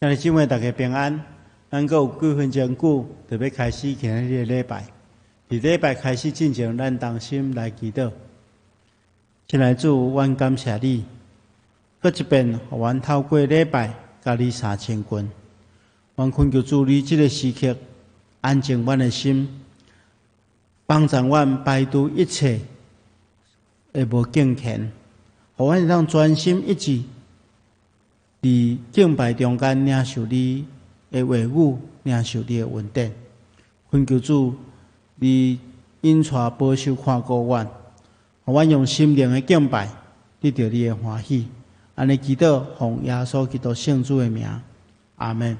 兄弟姊妹，大家平安。咱阁有几分钟久，就要开始今日的礼拜。伫礼拜开始之前，咱同心来祈祷。亲爱的主，阮感谢你，搁一遍，互阮透过礼拜，甲你3000群。阮恳求主，你即个时刻安静阮的心，帮助阮排除一切的无敬虔，互阮会当专心一致。伫敬拜中间领受你的话语，领受你的恩典。恳求主，你引带保守看顾阮，互阮用心灵的敬拜得到你的欢喜。安尼祈祷，奉耶稣基督圣主的名，阿门。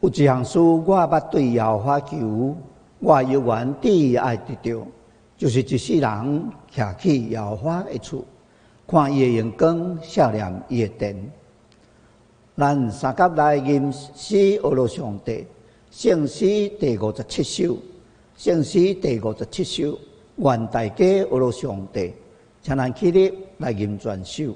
有一项事我捌对耶和华求，我犹原旨意爱得到，就是一世人徛起耶和华的厝，看伊的荣光，笑念伊的殿。咱三甲来吟诗阿罗上帝，圣诗第57首，圣诗第57首，愿大家阿罗上帝，请咱起立来吟全首。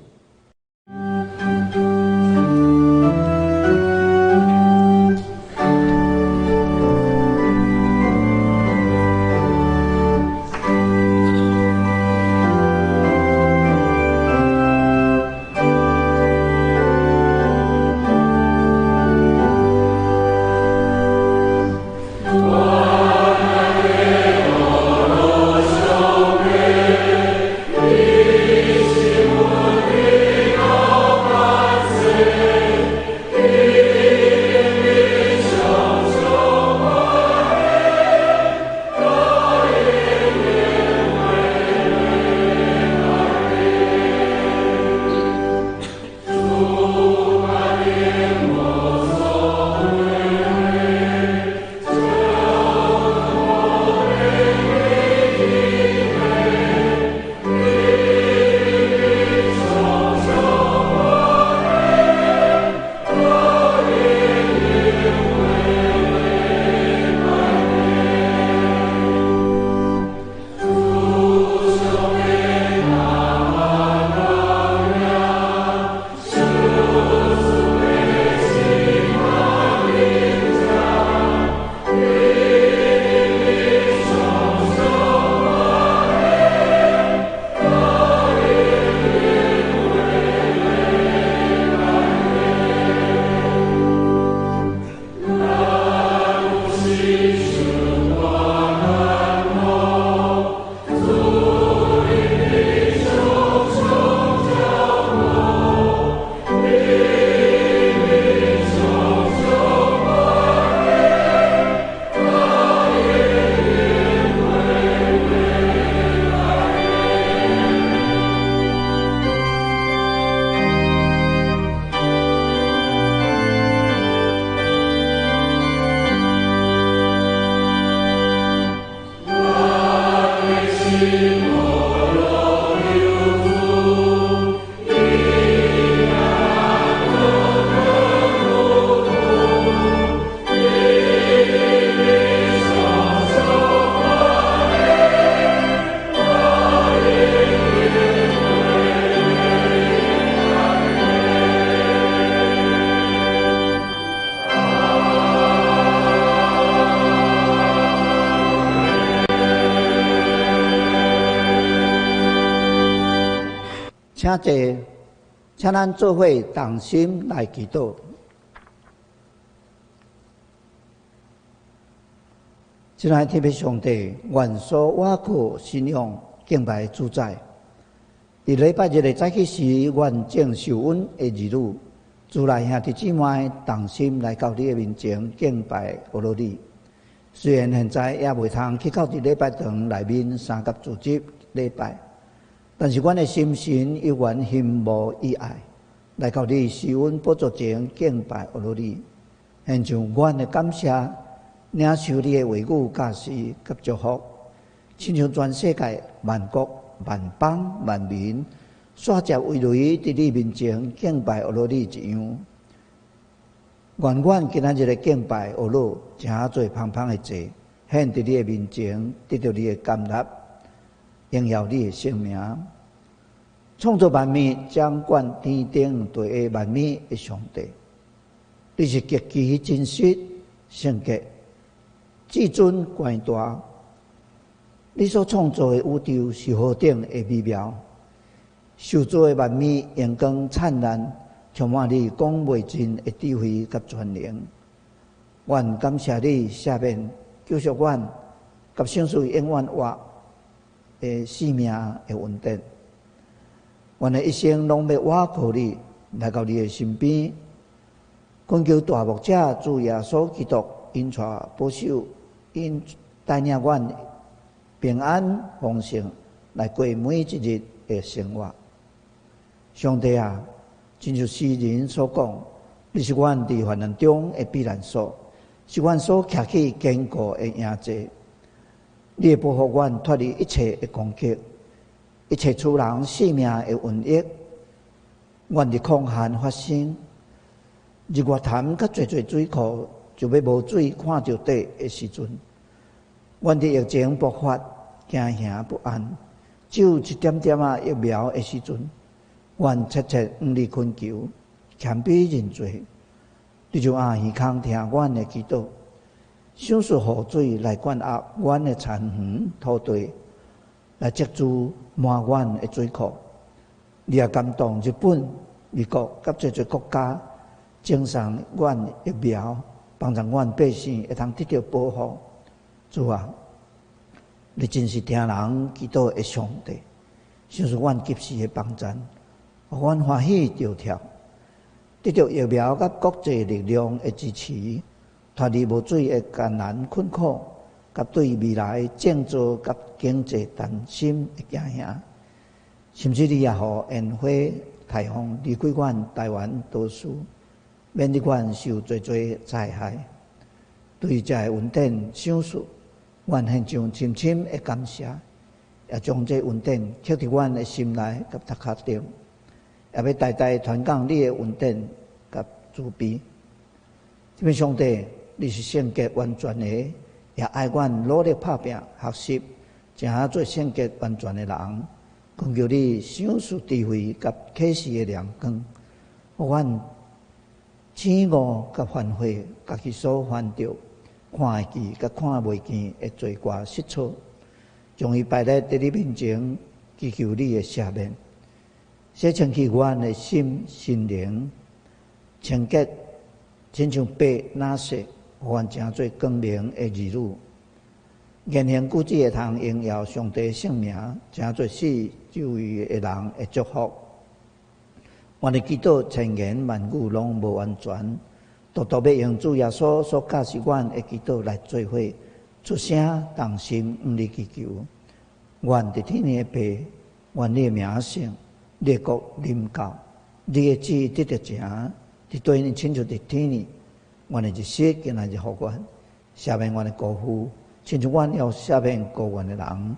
请咱做伙同心来祈祷。亲爱的天父上帝，愿所倚靠信仰敬拜主宰。伫礼拜日的早起时，愿正受恩的儿女，主内兄弟姊妹同心来到你的面前敬拜阿罗你。虽然现在也未通去到伫礼拜堂内面三甲组织礼拜。但是，阮的心神犹原心无意爱，来到你施恩宝座前敬拜阿罗你，献上阮的感谢，领受你的话语教示及祝福，亲像全世界万国万邦万民，刷接围垒伫你面前敬拜阿罗你一样。愿阮今仔日的敬拜阿罗，诚做芳芳的祭，献伫你的面前，得到你的甘纳。荣耀你的圣名，创造万物、掌管天顶地下万物的上帝，你是极其真实、圣洁、至尊、关大。你所创造的宇宙是何等的美妙，受造的万物阳光灿烂，充满你讲袂尽的智慧甲全能。愿感谢你赦免救赎阮，甲圣属永远活的生命的稳定，阮的一生拢要倚靠你，来到你的身边，恳求大牧者主耶稣基督因带保守，因带领阮平安丰盛，来过每一日的生活。上帝啊，正如诗人所讲，你是阮伫患难中的避难所，是阮所徛起坚固的营寨。你会保护阮脱离一切的攻击，一切处人性命的瘟疫。阮伫空闲发生，日月潭甲侪水库就要无水看着底的时阵，阮伫疫情爆发，惊吓不安，只有一点点疫苗的时阵，阮切切毋离恳求，谦卑认罪。你就按耳孔听阮的祈祷，想述雨水来灌压阮的田园土地，来接住满阮的水库。你也感动日本、美国甲侪国家赠送阮疫苗，帮助阮百姓会通得到保护。主啊，你真是听人祈祷的上帝，想述阮及时的帮助，互阮欢喜着跳，得到疫苗甲国际力量的支持，脱离无水的艰难困苦，甲对未来建造甲经济担心的惊吓。甚至你也互烟花台风离开阮台湾岛屿，免得阮受侪灾害。对这个恩典想述，阮献上深深的感谢，也将这恩典刻伫阮的心内甲头壳顶，也要代代传讲你的恩典甲慈悲。这边上帝，你是圣洁完全的，也爱阮努力打拼学习，正做圣洁完全的人。恳求你想述智慧甲启示的亮光，互阮醒悟甲反悔，家己所犯着看会见甲看袂见的罪过失错，将伊摆在你面前，祈求你的赦免，洗清去阮的心心灵，清洁，亲像白那色，互阮成做光明的儿女。言行举止会通荣耀上帝圣名，成做世周围的人的祝福。我哋祈祷千言万语拢无完全，独独要用主耶稣所教示阮的祈祷来做伙出声动心，毋离祈求。愿伫天的爸，愿你的名圣，你的国临到，你的旨意得到成，伫对你亲像伫天里。阮的日息今仔日互阮，赦免阮的过负。亲像阮要赦免过阮的人，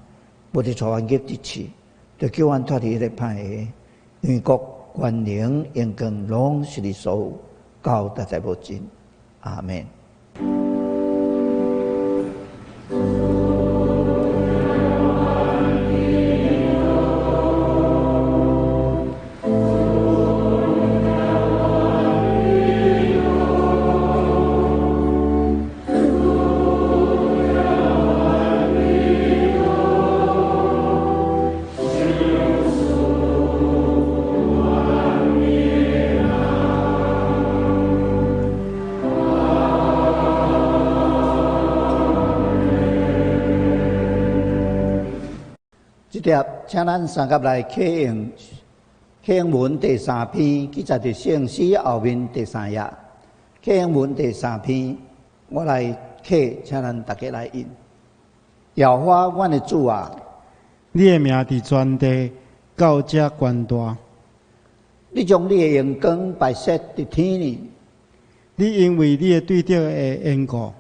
无伫错冤结之处，就叫阮脱离迄个歹个。因为国、权能、荣光，拢是你所有，到代代无尽。阿门。请咱三甲来启用文第3篇，记载伫圣诗后面第3页。启用文第3篇，我来启，请咱大家来引。耶和华阮的主啊，你的名伫全地到这宽大，你将你的荣光摆设伫天里。你因为你的对着的缘故，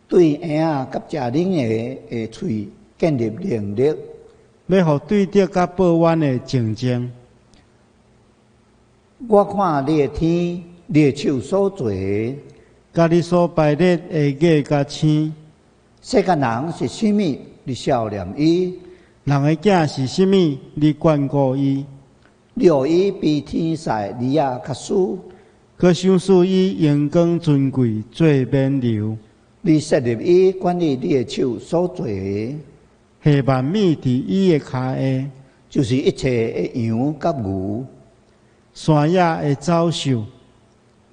对婴仔甲食奶的喙建立能力。要互对着甲报怨的竞争。我看你的天，你的手所做的，甲你所摆列的月甲星，世间人是甚物？你笑念伊；人的囝是甚物？你眷顾伊。你予伊比天使利亚较输，可想使伊阳光尊贵，做冕旒。你设立伊管理你的手所做的。下万米伫伊的骹下，就是一切的羊甲牛，山野的走兽，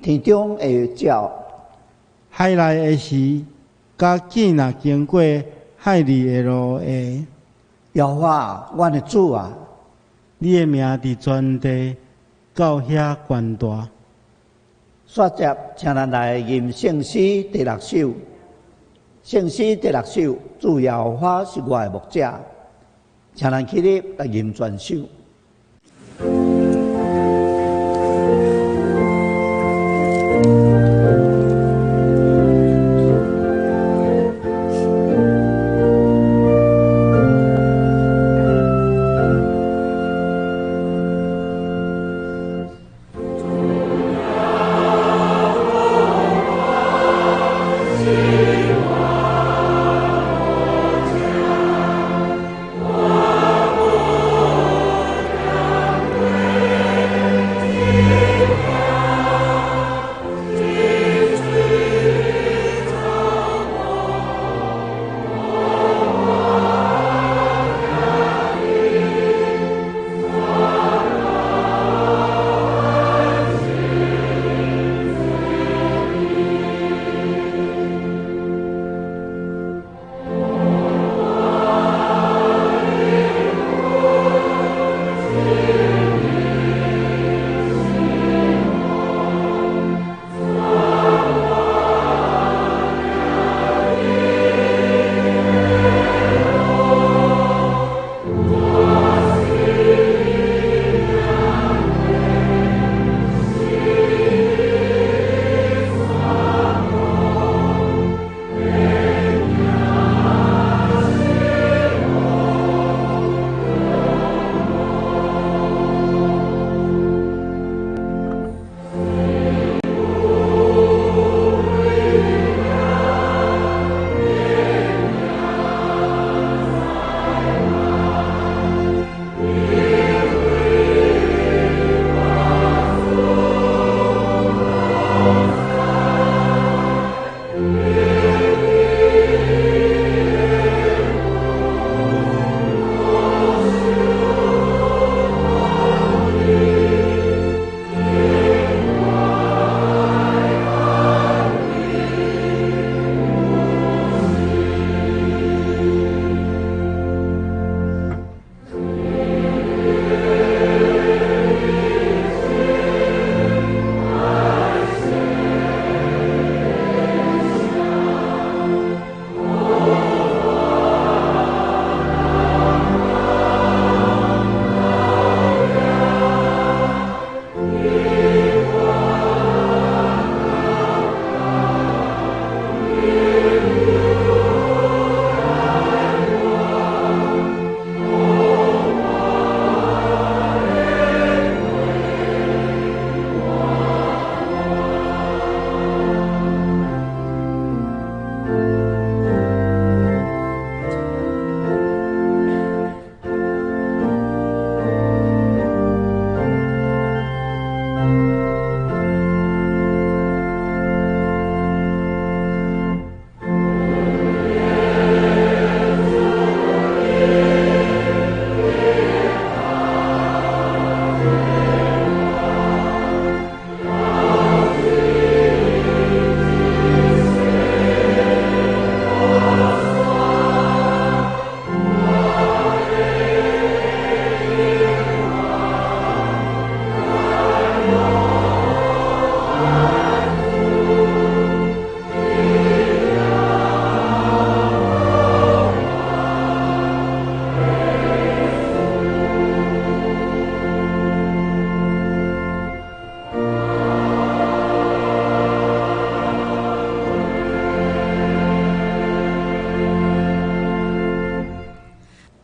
天中的鸟，海内的鱼，甲见若经过海里的路下。耶和华，阮的主啊，你的名伫全地到遐宽大。接着，请咱来吟圣诗第6首。圣诗第6首，主耶和华是我的牧者，请咱起立来吟全首。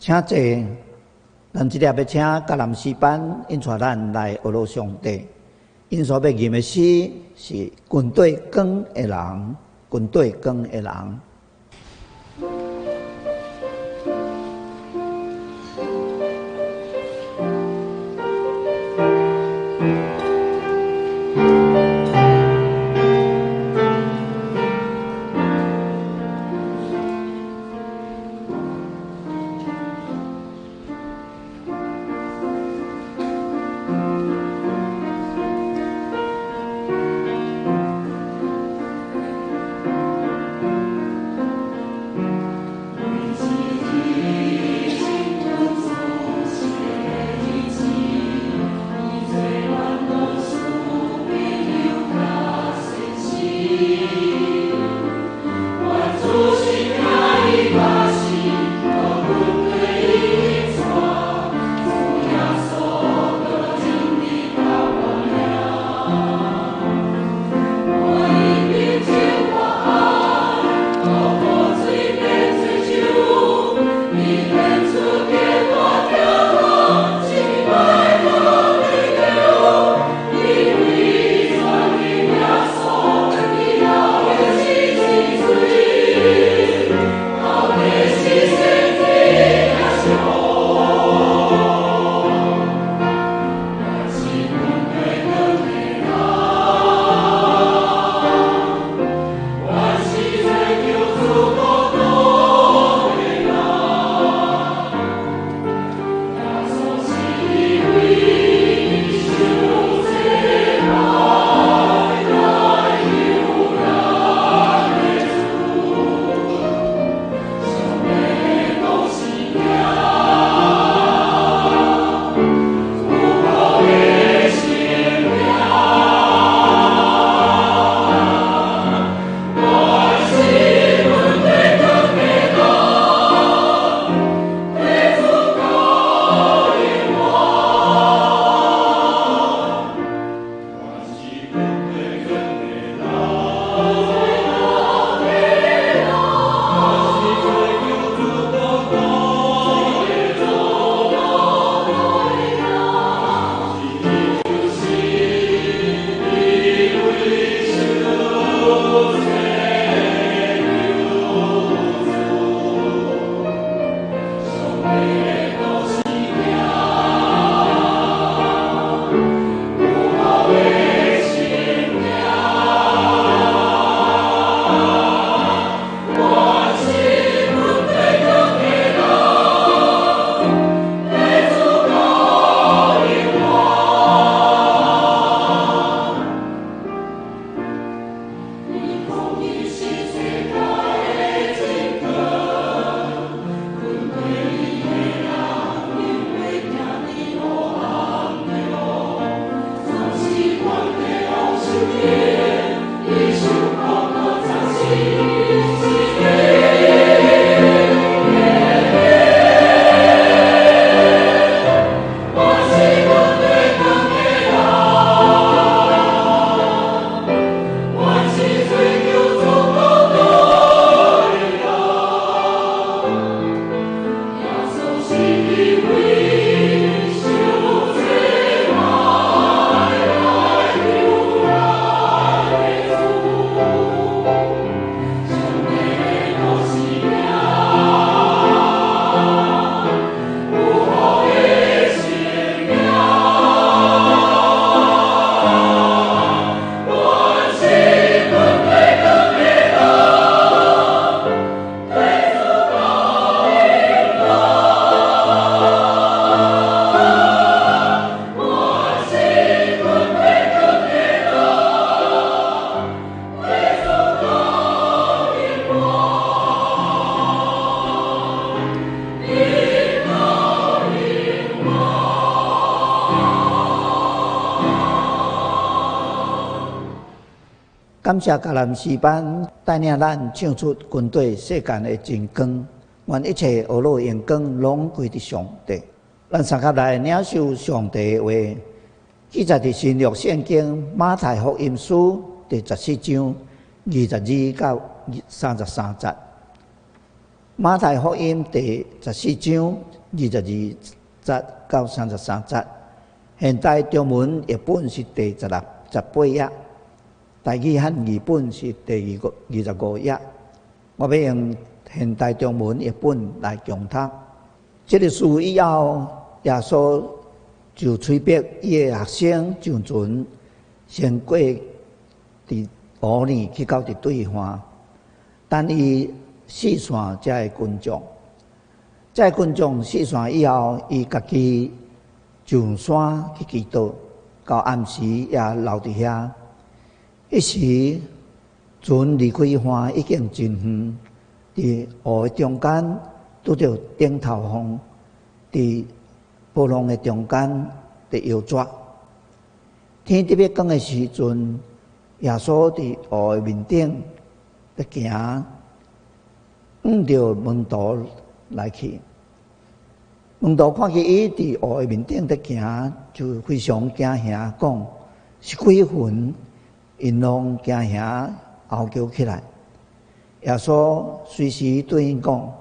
请坐，咱即粒要请甲南诗班引带咱来学罗上帝。因所要吟的诗是军队光的人，军队光的人。感谢甲南诗班带领咱唱出军队世间的真光，愿一切学路荣光拢归伫上帝。咱三甲来领受上帝的话，记载伫新约圣经马太福音书第14章22到33节。马太福音第14章22节到33节，现代中文译本是第18页，台语和译本是第25页。我要用现代中文译本来强读。这个事以后，耶稣就催逼伊的学生上船，先过伫湖里去到伫对岸，等伊四散才会群众。在群众四散以后，伊家己上山去祈祷，到暗时也留伫遐。一时船离开岸已经真远，伫湖的中间拄着顶头风，伫波浪的中间伫摇拽。天特别光的时阵，耶稣伫湖的面顶在行，遇着门徒来去。门徒看见伊伫湖的面顶在行，就非常惊吓，讲是鬼魂，因拢惊吓嚎叫起来。耶稣随时对因讲：“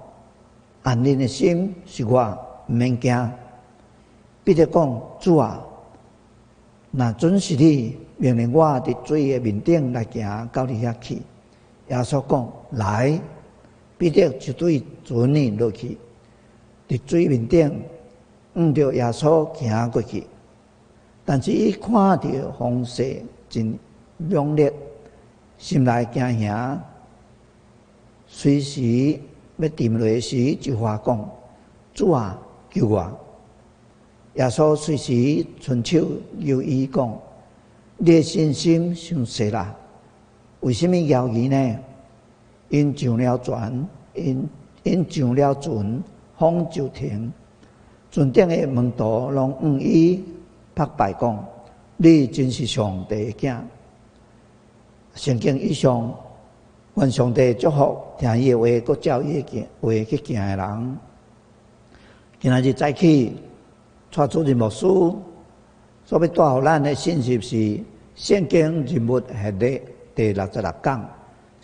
安恁的心是我，毋免惊。”彼得讲：“主啊，若准是你命令我伫水的面顶来行到你遐去。”耶稣讲：“来。”彼得就对船里落去，伫水面顶遇着耶稣行过去。但是伊看到风势真猛烈，心内惊吓，随时要沉落时就话讲：“主啊，救我！”耶稣随时伸手由伊讲：“你的信心伤细啦，为什么犹豫呢？”因上了船，因上了船，风就停。船顶的门徒拢向伊拍拜讲：“你真是上帝的囝。”圣经以上，愿上帝祝福听伊的话，佮照伊的话去行的人。今仔日早起，蔡主任牧师所要带予咱的信息是圣经人物系列第66讲。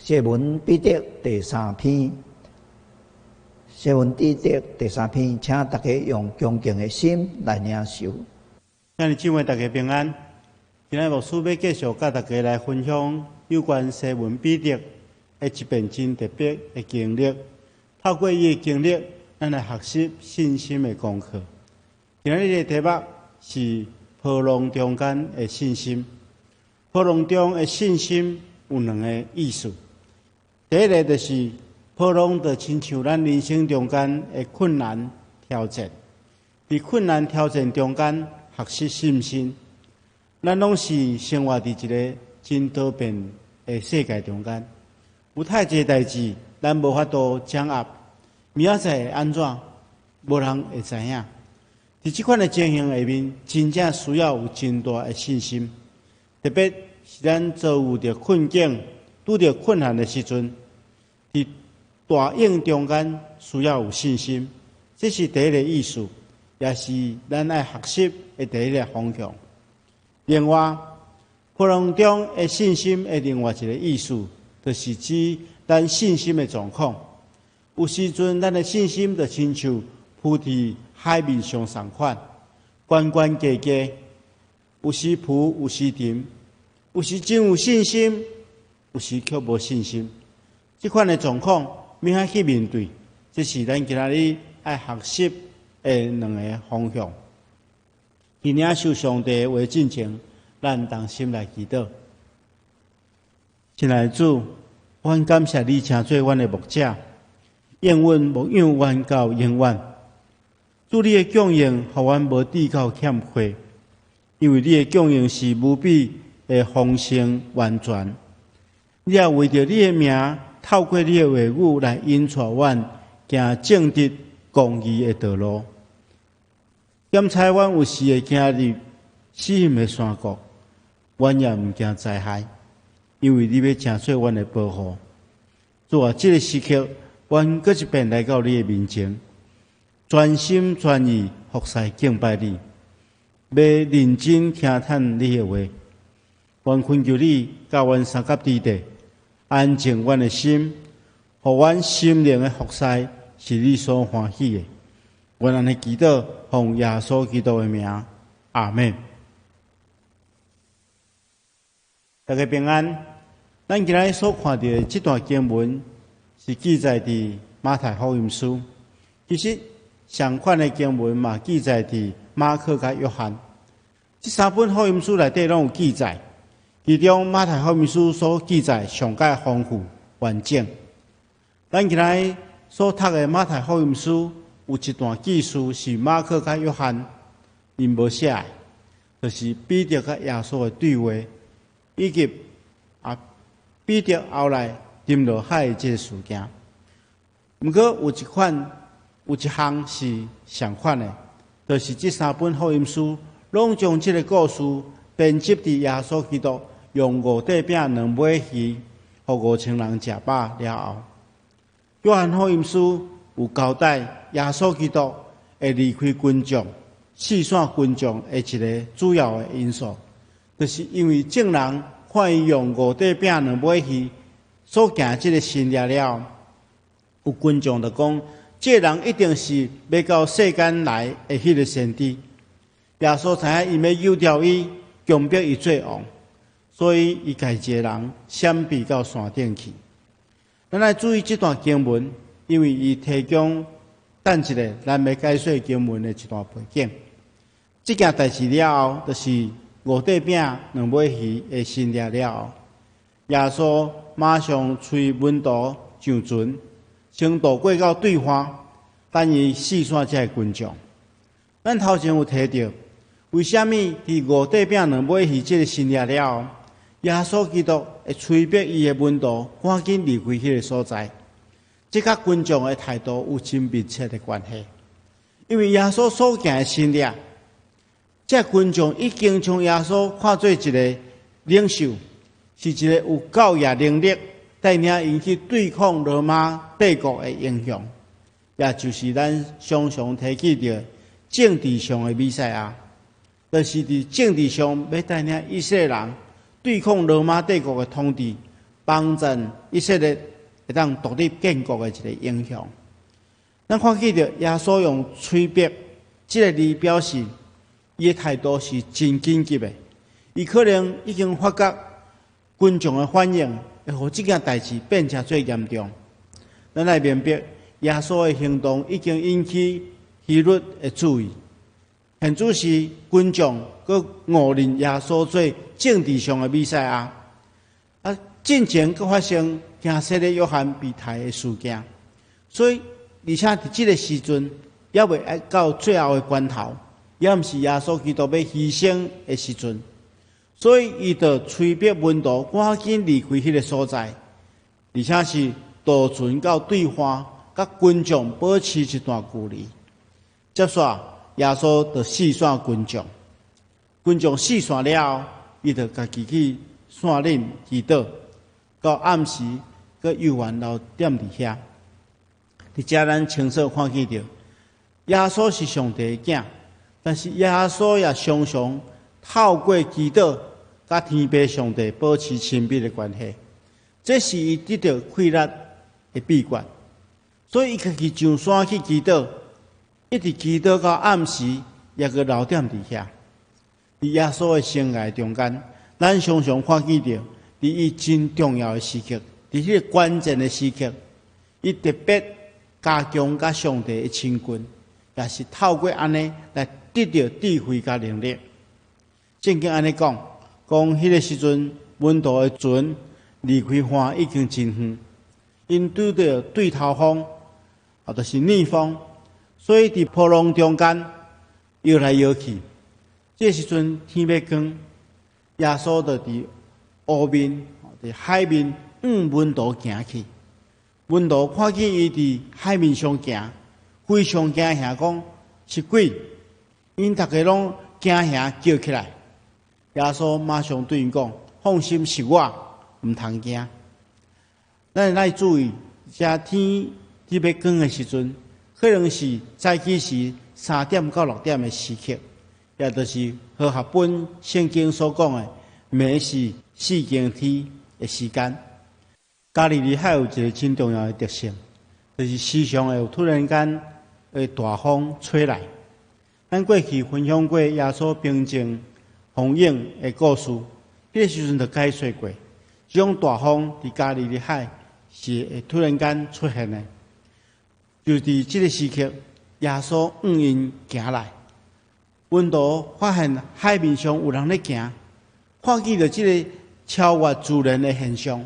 西门彼得第3篇，西门彼得第3篇，请大家用恭敬的心来领受。今日姊妹大家平安。今日牧师要继续甲大家来分享有关西门彼得的一篇真特别的经历。透过伊的经历，咱来学习信心的功课。今日的题目是波浪中间的信心。波浪中的信心有两个意思。第一个就是波浪，就亲像咱人生中间的困难挑战，在困难挑战中间学习信心。咱拢是生活伫一个真多变的世界中间，有太侪代志，咱无法度掌握，明仔载会安怎，无人会知影。伫即款的情形下面，真正需要有真大的信心，特别是咱遭遇着困境、拄着困难的时阵。伫大应中间需要有信心，这是第一个意思，也是咱爱学习的第一个方向。另外，波浪中的信心的另外一个意思，就是指咱信心的状况。有时阵，咱的信心就亲像浮伫海面上同款，悬悬低低，有时浮，有时沉，有时真有信心，有时却无信心。这款的状况，要怎去面对？这是咱今仔日爱学习的两个方向。伫领受上帝的话进前，咱同心来祈祷。亲爱的主，阮感谢你，请做阮的牧者，应阮牧养阮到永远。主，你的供应，互阮无抵到欠缺，因为你的供应是无比的丰盛完全。你也为着你的名。透过你的话语来引带阮行正直公义的道路，检察阮有时会行入死荫的山谷，阮也毋惊灾害，因为你要成做阮的保护。主啊，这个时刻，阮搁一遍来到你的面前，全心全意服侍敬拜你，要认真听探你的话。阮恳求你教阮三甲之地。安静阮的心，互阮心灵的服侍是你所欢喜的。我安尼祈祷，奉耶稣基督的名，阿门。大家平安。咱今日所看到的这段经文，是记载伫马太福音书。其实相款的经文嘛，记载伫马可甲约翰。这三本福音书内底拢有记载，其中马太福音书所记载上界丰富完整。咱今日所读的马太福音书有一段记述是马可甲约翰因无写的，就是彼得甲耶稣的对话，以及彼得后来沉落海的这个事件。不过有一项是相款的，就是这三本福音书拢将这个故事编辑伫耶稣基督用5块饼2尾鱼，互5000人食饱了后。约翰福音书有交代耶稣基督会离开群众、四散群众的一个主要的因素，就是因为众人看伊用5块饼2尾鱼所行这个行列了，有群众就讲，这个人一定是要到世间来的迄个先知。耶稣知影伊要诱调伊，强迫伊做王，所以伊家一个人闪避到山顶去。咱来注意这段经文，因为伊提供等一个咱要解说经文的一段背景。这件代志了后，就是5块饼2尾鱼的行列了后，耶稣马上催门徒上船，先渡过到对方，等伊四散这个群众。咱头前有提到，为什么伫5块饼2尾鱼这个行列了后，耶稣基督会催逼伊的门徒赶紧离开迄个所在？这甲群众的态度有真密切的关系。因为耶稣所行的行列，这群众已经将耶稣看作一个领袖，是一个有教育能力、带领因去对抗罗马帝国的英雄，也就是咱常常提起的政治上的弥赛亚。就是伫政治上要带领以色列人对抗罗马帝国的统治，帮助以色列会当独立建国的一个英雄。咱看见着耶稣用催逼这个字表示，伊的态度是真紧急的。伊可能已经发觉群众的反应会互这件代志变成最严重。咱来明白，耶稣的行动已经引起希律的注意。现主是群众佮误认耶稣做政治上的弥赛亚，进前佮发生惊死的约翰被杀的事件，所以而且伫这个时阵，也未到最后的关头，也毋是耶稣基督要牺牲的时阵，所以伊就催逼门徒赶紧离开迄个所在，而且是渡船到对方，甲群众保持一段距离。接煞耶稣就四散群众，群众四散了后，伊就家己去山岭祈祷，到暗时，佮游玩留踮伫遐。伫遮咱清楚看见着，耶稣是上帝的囝，但是耶稣也常常透过祈祷，甲天父上帝保持亲密的关系。这是伊得到快乐的秘诀。所以伊家己上山去祈祷。一直祈祷到暗时，也个留踮伫遐。伫耶稣的生涯中间，咱常常看见着，伫伊真重要的时刻，伫迄个关键的时刻，伊特别加强甲上帝的亲近，也是透过安尼来得到智慧甲能力。圣经安尼讲，迄个时阵，门徒的船离开岸已经真远，因拄着对头风，就是逆风。所以伫波浪中间摇来摇去，这时阵天要光，耶稣就伫湖面、伫海面门徒行去。门徒看见伊伫海面上行，非常惊吓，讲是鬼。因大家拢惊吓叫起来。耶稣马上对因讲：“放心，是我，毋通惊。”咱来注意，遮天要光的时阵。可能是早起时3点到6点的时刻，也就是和合本圣经所讲的每是4更天的时间。加利利海有一个真重要的特性，就是时常会有突然间会大风吹来。咱过去分享过耶稣平静风影的故事，迄个时阵就解说过，这种大风伫加利利海是会突然间出现的。就伫这个时刻，耶稣因行来，温度发现海面上有人咧行，看见了这个超越自然的现象，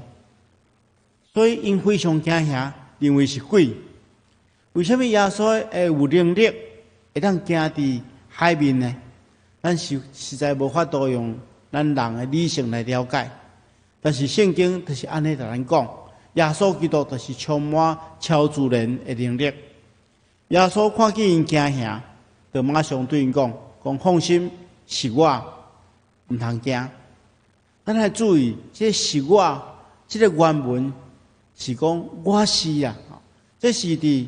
所以因非常惊吓，认为是鬼。为什么耶稣会有能力会当行伫海面呢？咱实在无法度用咱人的理性来了解。但是圣经就是安尼甲咱讲，耶稣基督就是充满超自然的能力。耶稣看见因惊吓，就马上对因讲放心，是我，毋通惊。咱来注意，这是我，这个原文是讲我是啊，这是伫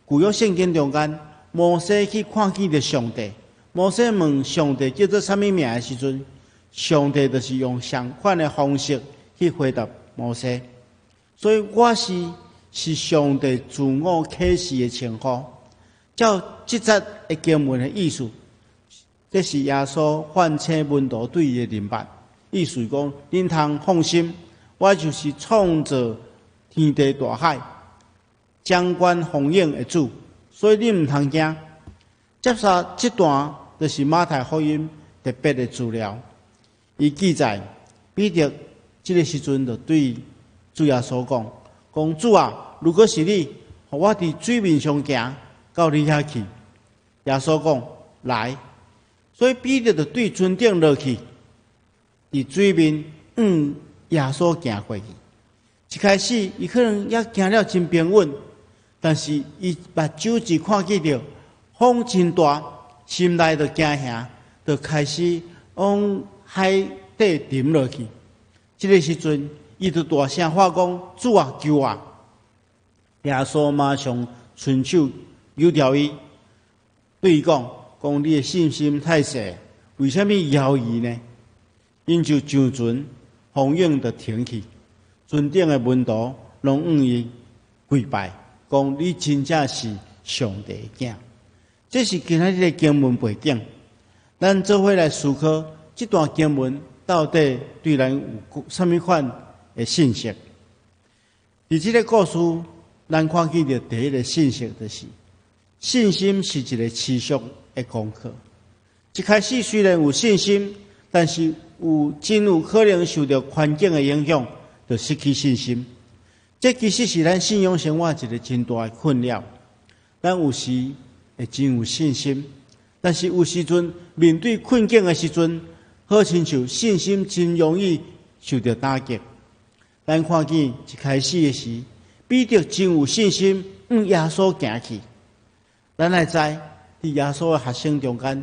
旧约圣经中间，摩西去看见着上帝。摩西问上帝叫做什么名的时阵，上帝就是用相款的方式去回答摩西。所以我是上帝自我启示的称呼。照这节的经文的意思，这是耶稣唤醒门徒对伊的明白。意思是讲，恁通放心，我就是创造天地大海、掌管风影的主，所以恁毋通惊。接下这段就是马太福音特别的资料，伊记载彼得这个时阵就对主耶稣讲主啊，如果是你，互我伫水面上行到你遐去。耶稣讲来，所以彼得就对船顶落去。伫水面，耶稣行过去。一开始，伊可能也行了真平稳，但是伊目睭只看见着风真大，心内就惊吓，就开始往海底沉落去。这个时阵，伊就大声喊讲：“主啊，救我！”耶稣马上伸手扭调伊，对伊讲：“你的信心太小，为什么摇伊呢？”因就上船，风影就停去，船顶的门徒拢向伊跪拜，讲你真正是上帝的囝。这是今仔日的经文背景，咱做伙来思考这段经文到底对咱有什么款的信息？伫这个故事，咱看见的第一个信息就是，信心是一个持续的功课。一开始虽然有信心，但是真有可能受到环境的影响，就失去信心。这其实是咱信仰生活一个真大的困扰。咱有时会真有信心，但是有时阵面对困境的时阵，好亲像信心真容易受到打击。咱看见一开始的时，彼得真有信心向耶稣行去。咱来知，伫耶稣的学生中间，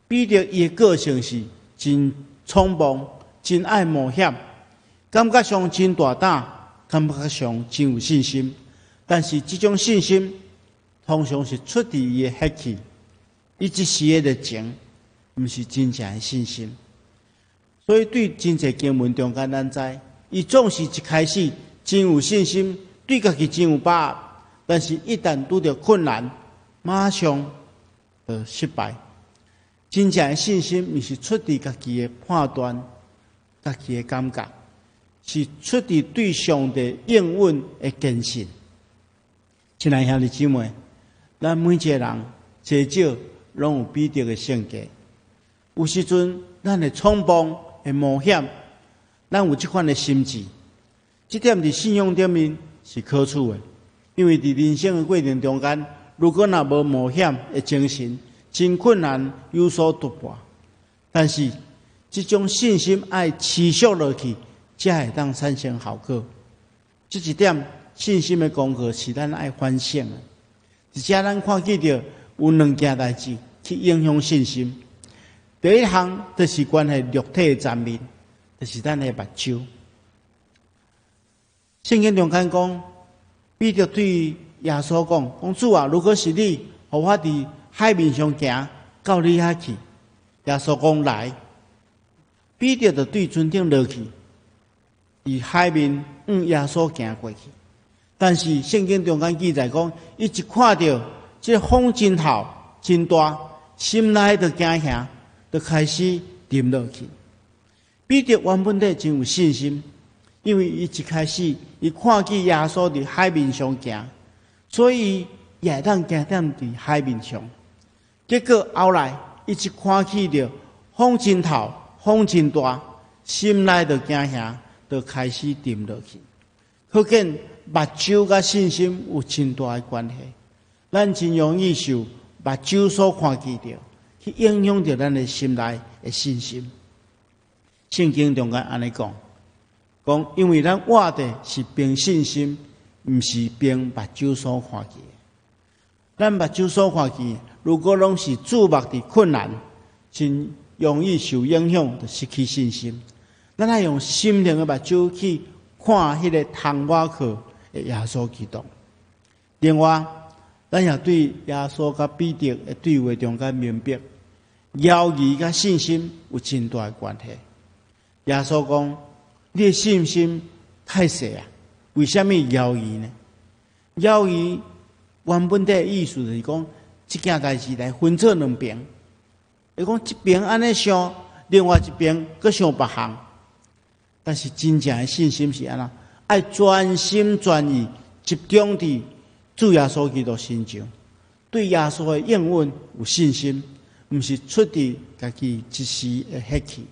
彼得伊的个性是真匆忙，真爱冒险，感觉上真大胆，感觉上真有信心。但是这种信心，通常是出自伊的血气，伊一时的热情，毋是真正的信心。所以对真侪经文中间，咱知，伊总是一开始真有信心，对家己真有把握，但是一旦拄到困难，马上就失败。真正的信心，毋是出自家己的判断、家己的感觉，是出自对上帝应允的坚信。亲爱兄弟姊妹，咱每一个人至少拢有彼得的性格。有时阵，咱会冲动、会冒险，咱有这款的心智。这点伫信仰顶面是可取的，因为伫人生的过程中间，如果若无冒险的精神，真困难有所突破。但是这种信心爱持续落去，才会当产生效果。这一点信心的功课是咱爱反省的。而且咱看见着有两件代志去影响信心。第一项就是关系肉体的层面，就是咱的目睭。圣经中间讲，彼得对耶稣讲主啊，如果是你，互我伫海面上行到你遐去。耶稣讲来，彼得就对船顶落去，伫海面耶稣行过去。但是圣经中间记载讲，伊一看到这风真透真大，心内就惊吓，就开始沉落去。彼得原本的真有信心，因为伊一开始伊看见耶稣伫海面上行，所以也当行踮伫海面上。结果后来伊一看见着风真透风真大，心内就惊吓，就开始沉落去。可见目睭甲信心有真大的关系。咱真容易受目睭所看见着，去影响着咱的心内的信心。圣经中间安尼讲，因为咱活的是凭信心，毋是凭目睭所看见。咱目睭所看见，如果拢是注目的困难，真容易受影响，就失去信心。咱要用心灵的目睭去看迄个通我靠的耶稣基督。另外，咱也对耶稣甲彼得的对话中间明白，犹豫甲信心有真大的关系。耶稣讲：“你的信心太小啊，为什么犹豫呢？”犹豫原本的意思就是讲，这件代志来分做两边，伊讲一边安尼想，另外一边搁想别项。但是真正的信心是安怎？爱专心全意集中伫主耶稣基督身上，对耶稣的应允有信心，毋是出于家己一时的血气。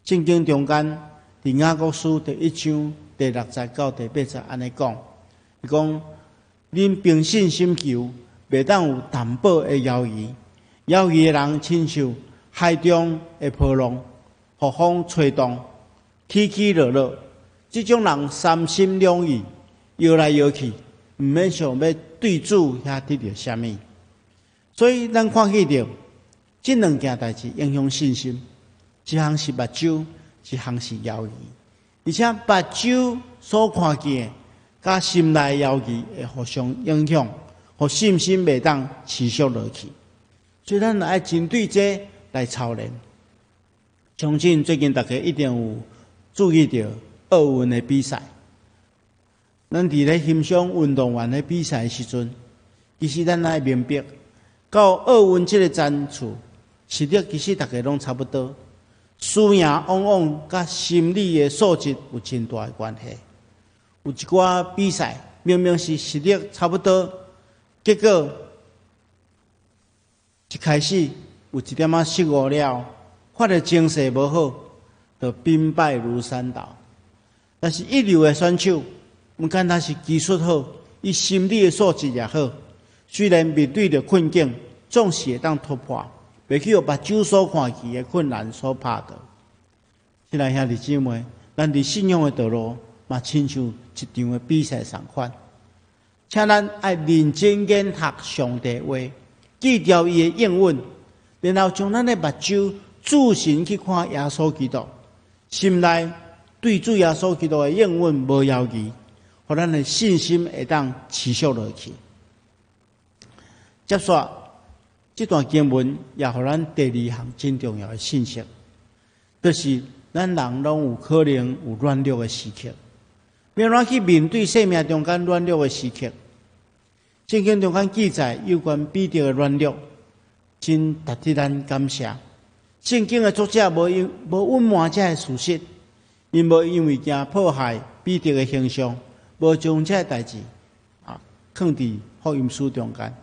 圣经中间伫雅各书第1章第60到第80安尼讲，伊讲：恁凭信心求，袂当有淡薄的犹豫。犹豫的人亲像海中的波浪，互风吹动，起起落落。这种人三心两意，摇来摇去，毋免想要对主遐得到啥物。所以咱看起着这两件代志影响信心，一项是目睭，一项是犹豫。而且目睭所看见，甲心内犹豫会互相影响，互信心袂当持续落去。所以咱爱针对这来操练。相信最近大家一定有注意到奥运的比赛。咱伫咧欣赏运动员的比赛的时阵，其实咱爱明白，到奥运这个战处，实力其实大家拢差不多。输赢往往甲心理的素质有真大的关系。有一寡比赛明明是实力差不多，结果一开始有一点失误了，发现精势无好，就兵败如山倒。但是一流的选手，不单单是技术好，伊心理的素质也好。虽然面对着困境，总是会当突破，袂去互目睭所看见的困难所拍倒。亲爱兄弟姊妹，咱伫信仰的道路，嘛亲像一场的比赛相款。请咱爱认真研读上帝话，记牢伊的应允，然后将咱的目睭注神去看耶稣基督，心内对主耶稣基督的应允无犹豫，互咱的信心会当持续落去。接续这段经文也互咱第二项真重要的信息，就是咱人拢有可能有软弱的时刻，要怎去面对生命中间软弱的时刻？圣经中间记载有关彼得的软弱，真值得咱感谢。圣经的作者无隐瞒这个事实，因无因为惊迫害彼得的形象，无将这个代志放伫福音书中间。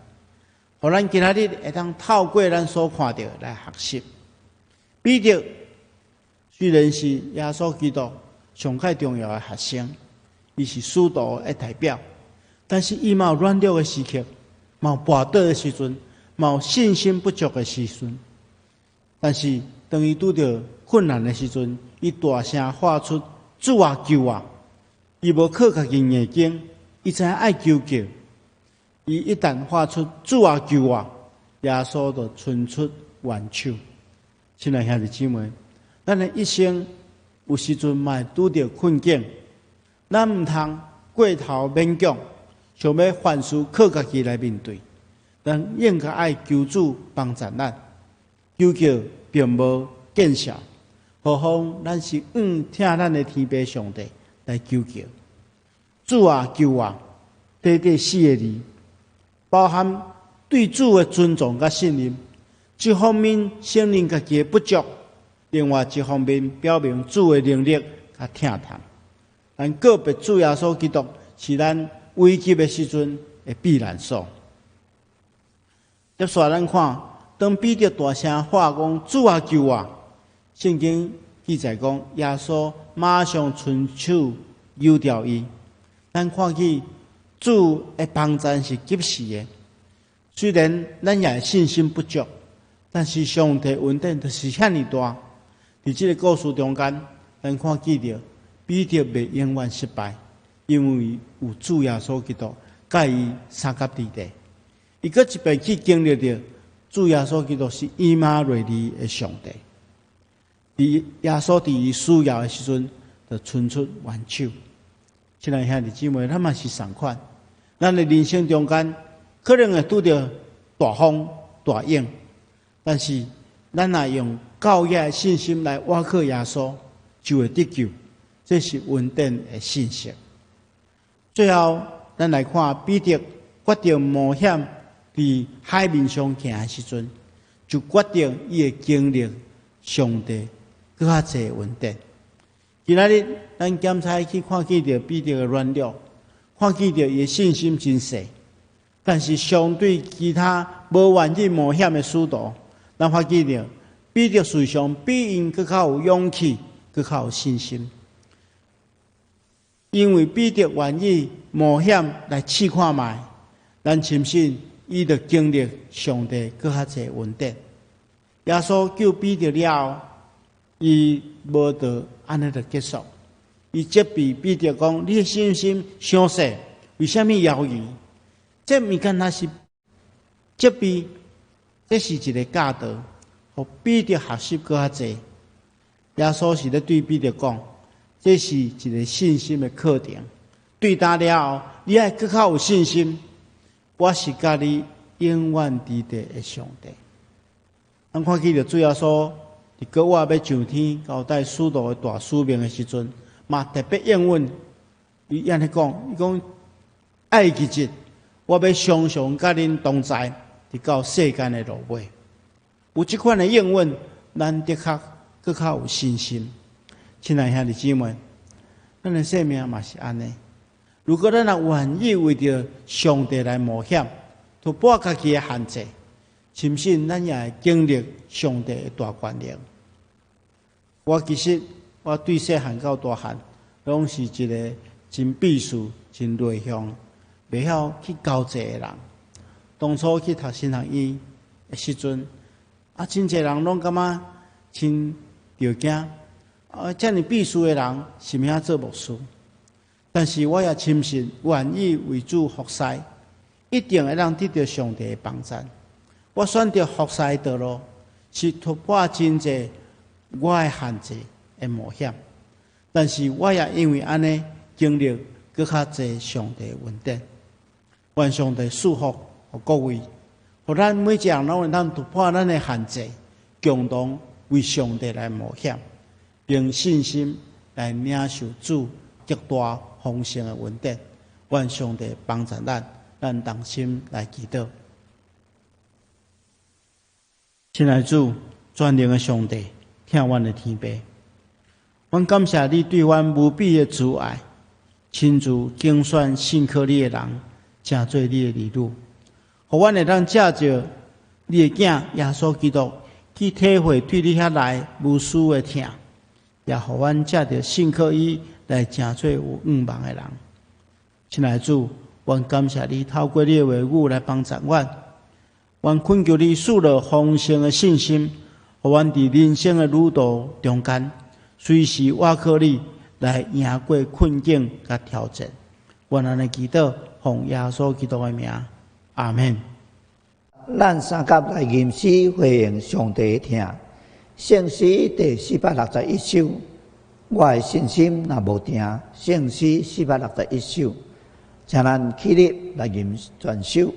互咱今仔日会当透过咱所看到来学习。彼得虽然是耶稣基督上界重要的学生，伊是使徒的代表，但是伊嘛有软弱的时刻，嘛有跋倒的时阵，嘛有信心不足的时阵。但是当伊拄到困难的时阵，伊大声发出“主啊，救我！”伊无靠家己眼睛，伊知影爱求救。伊一旦发出“主啊，救我”，耶稣就伸出援手。亲爱兄弟姊妹，咱的一生有时阵嘛会拄到困境，咱毋通过头勉强，想要凡事靠家己来面对，但应该爱求主帮助咱。求救并无见效，何况咱是听咱的天父上帝来求救。主啊，救我！短短4个字，包含对主的尊重甲信任。一方面承认家己的不足，另外一方面表明主的能力甲疼痛。咱个别主耶稣基督是咱危急的时阵的避难所。接下咱看，当彼得大声喊讲主啊救我，圣经记载讲耶稣马上伸手由掉伊。咱看见主的帮助是及时的，虽然咱也信心不足，但是上帝恩典就是遐尼大。伫这个故事中间，咱看见着彼得袂永远失败，因为有主耶稣基督甲伊三甲伫地。伊搁一遍去经历着主耶稣基督是以马内利的上帝。伫耶稣伫伊需要的时阵，就伸出援手。亲爱兄弟姊妹，咱嘛是同款。咱的人生中间可能会拄着大风大影，但是咱若用教义的信心来倚靠耶稣，就会得救。这是恩典的信息。最后，咱来看彼得决定冒险伫海面上行的时阵，就决定伊会经历上帝更较侪恩典。今仔日咱检查去看见着彼得的软弱，看见着伊的信心真细，但是相对其他无愿意冒险的使徒，咱发现着彼得事实上比因更较有勇气，更较有信心。因为彼得愿意冒险来试看卖，咱深信伊着经历上帝更较侪恩典。耶稣救彼得了后，伊无得安尼就结束。伊责备彼得讲：“你的信心伤细，为什么犹豫？”这毋敢若是责备，这是一个教导，互彼得学习更较侪。耶稣是咧对彼得讲，这是一个信心的课程。对答了后，你要更较有信心。我是甲你永远伫地的上帝。咱看见着主耶稣伫国外要上天交代使徒的大使命的时阵，嘛特别应允。伊安尼讲，伊讲爱日日，我要常常甲恁同在，直到世间的落尾。有即款的应允，咱的确更较有信心。亲爱兄弟姊妹，咱的生命嘛是安尼。如果咱若愿意为着上帝来冒险，突破家己的限制，深信咱也会经历上帝的大权力。其实我对细汉到大汉，拢是一个真避暑、真内向、袂晓去交际的人。当初去读神学院的时阵，真侪人拢感觉真着惊。遮尔避暑的人是毋晓做牧师，但是我也深信，愿意为主服侍，一定会让得到上帝的帮助。我选择服侍的道路，是突破真侪我的限制的冒险，但是我也因为安尼经历更较侪上帝的恩典。愿上帝祝福和各位，互咱每一个人拢会当突破咱的限制，共同为上帝来冒险。用信心来领受主极大丰盛的恩典，愿上帝帮助咱同心来祈祷。亲爱的主，全能的上帝，听阮的天父，阮感谢你对阮无比的慈爱，亲自竞选信靠你的人，成做你的儿女，互阮会当借着你的囝耶稣基督去体会对你遐来无私的疼。也互阮借着信靠伊来成做有愿望的人。亲爱的主，阮感谢你透过你的话语来帮助阮。阮恳求你赐落丰盛的信心，互阮伫人生的旅途中间，随时倚靠你来赢过困境甲挑战。阮安尼祈祷，奉耶稣基督的名，阿门。咱三甲来吟诗回应上帝的听。圣诗第461首，我的信心若无定。圣诗461首，请咱起立来吟全首。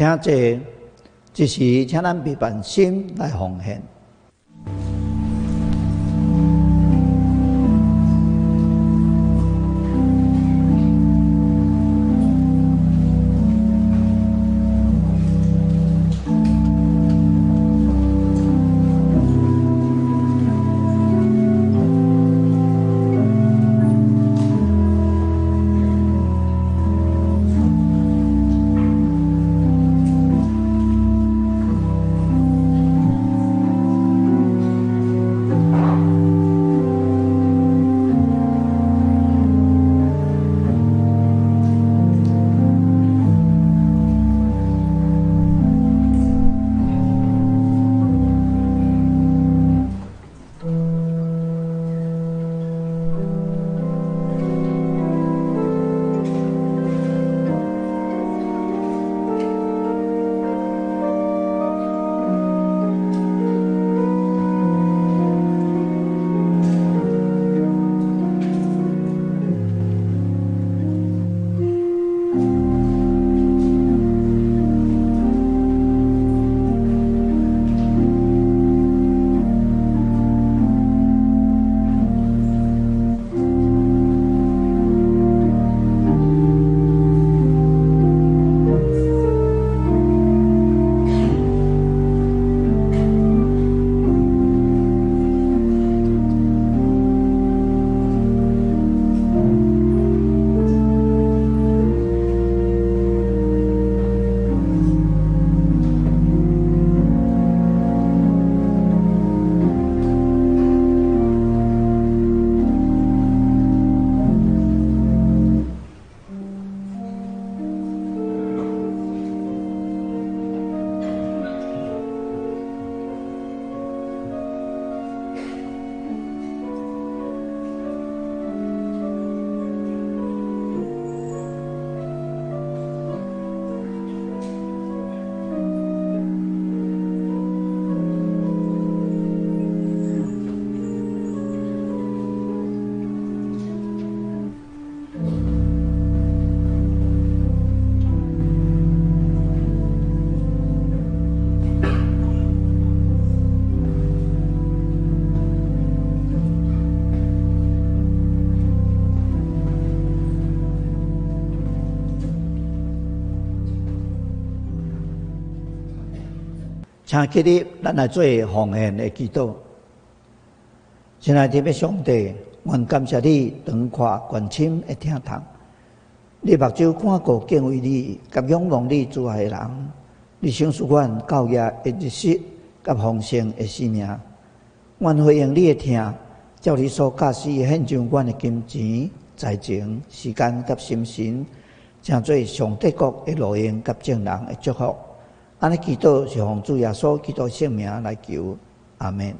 请这一时，请咱备办心来奉献。请起立，咱来做奉献的祈祷。亲爱的天父上帝，愿感谢你长看关心的听堂，你目睭看顾敬畏你、甲仰望你之爱的人，你赏赐阮教育的日式、甲丰盛的生命。愿回应你的听，照你所驾使献上阮的金钱、财情、时间甲心神，成做上帝国的路用甲众人的祝福。安尼祈祷是奉主耶稣基督圣名来求，阿门。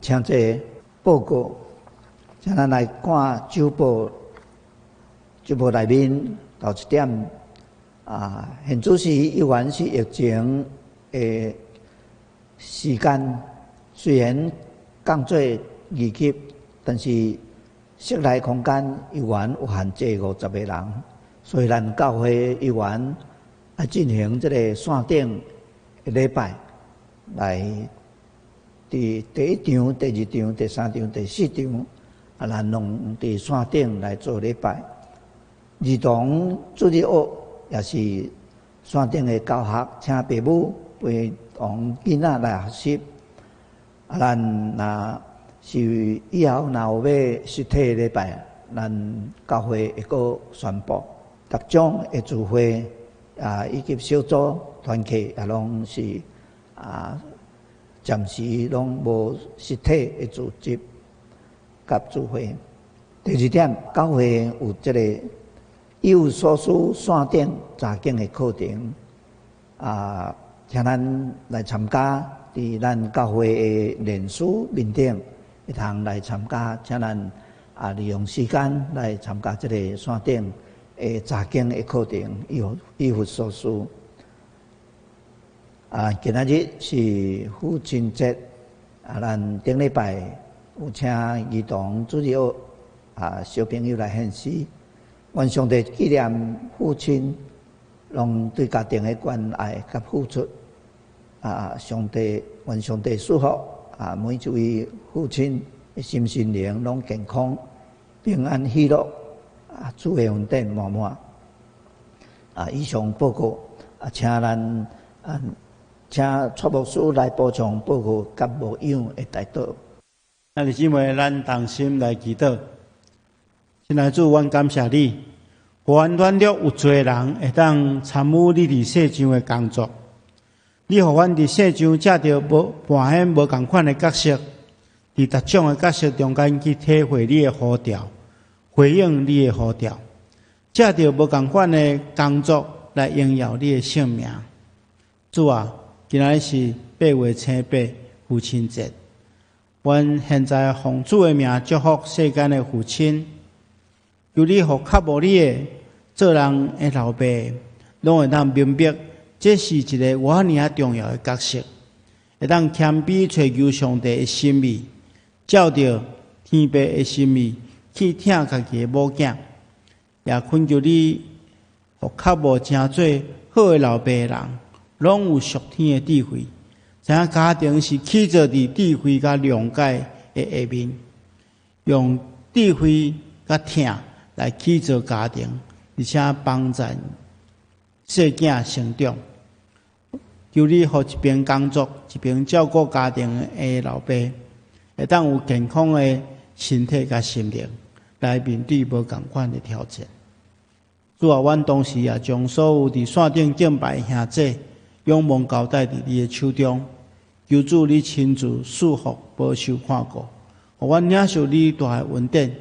请这报告，请咱来看周报。周报内面头一点现主席依然是疫情的时间，虽然降做2级，但是室内空间依然有限制50个人，所以咱教会依然来进行这个线顶的礼拜来。第1场、第2场、第3场、第4场，咱拢伫线顶来做礼拜。儿童主日学也是线顶的教学，请父母陪同囡仔来学习。咱若是以后若有要实体礼拜，咱教会会个宣布。各种的聚会以及小组团契也拢是暂时拢无实体的组织甲聚会。第二点，教会有这个幼所属线顶查经的课程请咱来参加，伫咱教会的脸书面顶会通来参加，请咱利用时间来参加这个线顶的查经的课程，以弗所书。今仔日是父亲节，咱顶礼拜有请儿童主日小朋友来献诗，愿上帝纪念父亲，拢对家庭的关爱甲付出。愿上帝祝福每一位父亲的心灵拢健康、平安、喜乐，主的恩典满满。以上报告请咱请蔡牧师来补充报告甲牧养的代祷。弟兄姊妹，咱同心来祈祷。亲爱的主，阮感谢你，阮软弱有侪人会当参与你伫世上的工作。你互阮伫世上借着扮演无共款的角色，伫逐种的角色中间去体会你的呼召，回应你的呼召，借着无共款的工作来荣耀你的圣名。主啊，今仔是8月初8父亲节，阮现在奉主的名祝福世间的父亲，求你互较无你的做人的老爸，拢会当明白。这是一个我尔重要的角色，会当谦卑追求上帝的心意，照着天父的心意去听家己的母囝，也恳求你，互较无诚做好的老爸的人，拢有属天的智慧，知影家庭是起造伫智慧甲谅解的下面，用智慧甲听来起造家庭，而且帮助细囝成长。求你，互一边工作一边照顾家庭的老爸，会当有健康的身体甲心灵，来面对无共款的挑战。主啊，阮当时也将所有伫线顶敬拜兄弟，仰望交代伫你的手中，求主你亲自赐福保守看顾，互阮领受你大的恩典，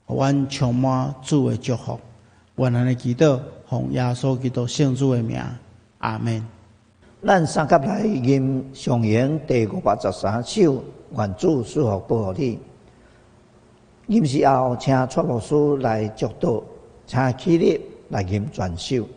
互阮充满主的祝福。愿安尼祈祷，奉耶稣基督圣主的名，阿门。咱三甲来吟上言第583首，愿主赐福保护你。吟诗后，请蔡牧师来祝祷，请起立来吟全首。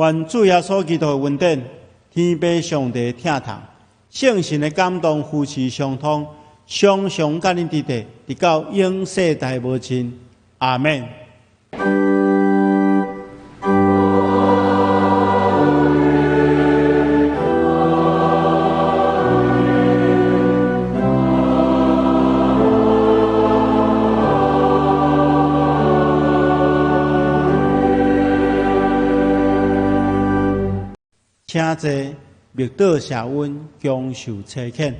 愿主耶稣基督的恩典，天父上帝听痛，圣神的感动，夫妻相通，常常甲恁伫地，直到永世代无尽。阿门。请坐，密道社温，享受车见。